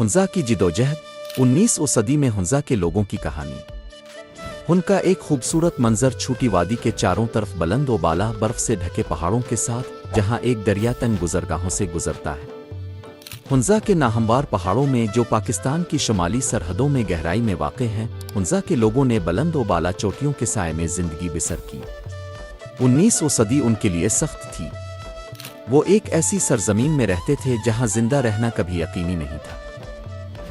ہنزا کی جدوجہد 19ویں صدی میں ہنزا کے لوگوں کی کہانی۔ ان کا ایک خوبصورت منظر چھوٹی وادی کے چاروں طرف بلند و بالا برف سے ڈھکے پہاڑوں کے ساتھ، جہاں ایک دریا تنگ گزرگاہوں سے گزرتا ہے۔ ہنزا کے ناہموار پہاڑوں میں جو پاکستان کی شمالی سرحدوں میں گہرائی میں واقع ہیں، ہنزا کے لوگوں نے بلند و بالا چوٹیوں کے سائے میں زندگی بسر کی۔ 19ویں صدی ان کے لیے سخت تھی۔ وہ ایک ایسی سرزمین میں رہتے تھے جہاں زندہ رہنا کبھی یقینی نہیں تھا۔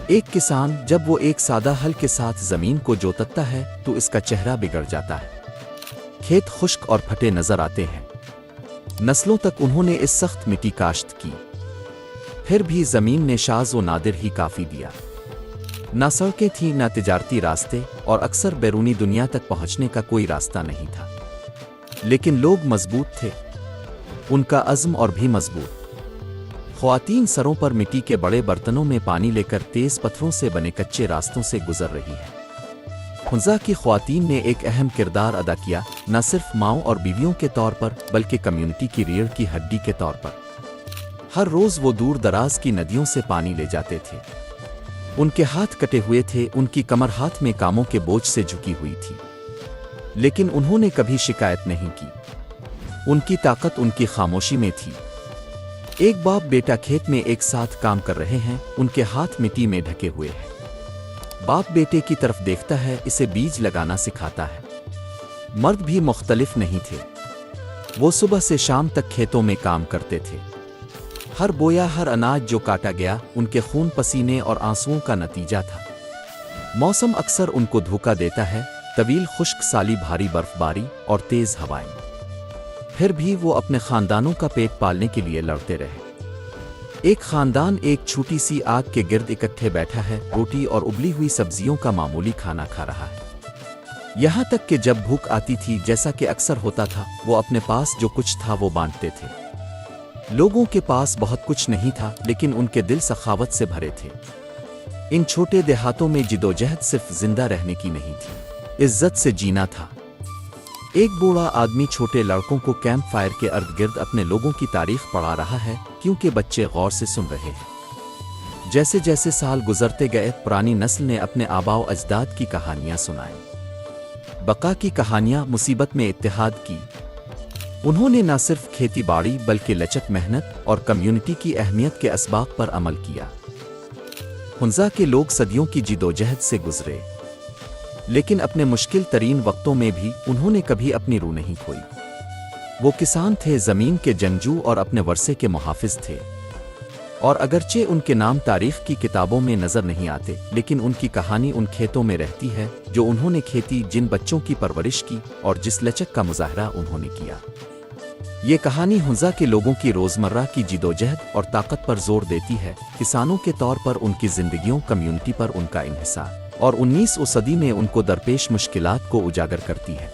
ایک کسان جب وہ ایک سادہ ہل کے ساتھ زمین کو جوتتا ہے تو اس کا چہرہ بگڑ جاتا ہے۔ کھیت خشک اور پھٹے نظر آتے ہیں۔ نسلوں تک انہوں نے اس سخت مٹی کاشت کی، پھر بھی زمین نے شاذ و نادر ہی کافی دیا۔ نہ سڑکیں تھیں، نہ تجارتی راستے، اور اکثر بیرونی دنیا تک پہنچنے کا کوئی راستہ نہیں تھا۔ لیکن لوگ مضبوط تھے، ان کا عزم اور بھی مضبوط۔ خواتین سروں پر مٹی کے بڑے برتنوں میں پانی لے کر تیز پتھروں سے بنے کچے راستوں سے گزر رہی ہیں۔ ہنزا کی خواتین نے ایک اہم کردار ادا کیا، نہ صرف ماؤں اور بیویوں کے طور پر بلکہ کمیونٹی کی ریڑھ کی ہڈی کے طور پر۔ ہر روز وہ دور دراز کی ندیوں سے پانی لے جاتے تھے۔ ان کے ہاتھ کٹے ہوئے تھے، ان کی کمر ہاتھ میں کاموں کے بوجھ سے جھکی ہوئی تھی، لیکن انہوں نے کبھی شکایت نہیں کی۔ ان کی طاقت ان کی خاموشی میں تھی۔ ایک باپ بیٹا کھیت میں ایک ساتھ کام کر رہے ہیں، ان کے ہاتھ مٹی میں ڈھکے ہوئے ہیں۔ باپ بیٹے کی طرف دیکھتا ہے، اسے بیج لگانا سکھاتا ہے۔ مرد بھی مختلف نہیں تھے، وہ صبح سے شام تک کھیتوں میں کام کرتے تھے۔ ہر بویا، ہر اناج جو کاٹا گیا، ان کے خون پسینے اور آنسوؤں کا نتیجہ تھا۔ موسم اکثر ان کو دھوکا دیتا ہے، طویل خشک سالی، بھاری برف باری اور تیز ہوائیں، پھر بھی وہ اپنے خاندانوں کا پیٹ پالنے کے لیے لڑتے رہے۔ ایک خاندان ایک چھوٹی سی آگ کے گرد اکٹھے بیٹھا ہے، روٹی اور ابلی ہوئی سبزیوں کا معمولی کھانا کھا رہا ہے۔ یہاں تک کہ جب بھوک آتی تھی، جیسا کہ اکثر ہوتا تھا، وہ اپنے پاس جو کچھ تھا وہ بانٹتے تھے۔ لوگوں کے پاس بہت کچھ نہیں تھا، لیکن ان کے دل سخاوت سے بھرے تھے۔ ان چھوٹے دیہاتوں میں جدوجہد صرف زندہ رہنے کی نہیں تھی، عزت سے جینا تھا۔ ایک بوڑھا آدمی چھوٹے لڑکوں کو کیمپ فائر کے ارد گرد اپنے لوگوں کی تاریخ پڑھا رہا ہے، کیونکہ بچے غور سے سن رہے ہیں۔ جیسے جیسے سال گزرتے گئے، پرانی نسل نے اپنے آباء و اجداد کی کہانیاں سنائیں، بقا کی کہانیاں، مصیبت میں اتحاد کی۔ انہوں نے نہ صرف کھیتی باڑی بلکہ لچک، محنت اور کمیونٹی کی اہمیت کے اسباق پر عمل کیا۔ ہنزا کے لوگ صدیوں کی جدوجہد سے گزرے، لیکن اپنے مشکل ترین وقتوں میں بھی انہوں نے کبھی اپنی روح نہیں کھوئی۔ وہ کسان تھے، زمین کے جنگجو اور اپنے ورثے کے محافظ تھے۔ اور اگرچہ ان کے نام تاریخ کی کتابوں میں نظر نہیں آتے، لیکن ان کی کہانی ان کھیتوں میں رہتی ہے جو انہوں نے کھیتی، جن بچوں کی پرورش کی اور جس لچک کا مظاہرہ انہوں نے کیا۔ یہ کہانی ہنزا کے لوگوں کی روزمرہ کی جدوجہد اور طاقت پر زور دیتی ہے، کسانوں کے طور پر ان کی زندگیوں، کمیونٹی پر ان کا انحصار، اور 19ویں صدی میں ان کو درپیش مشکلات کو اجاگر کرتی ہے۔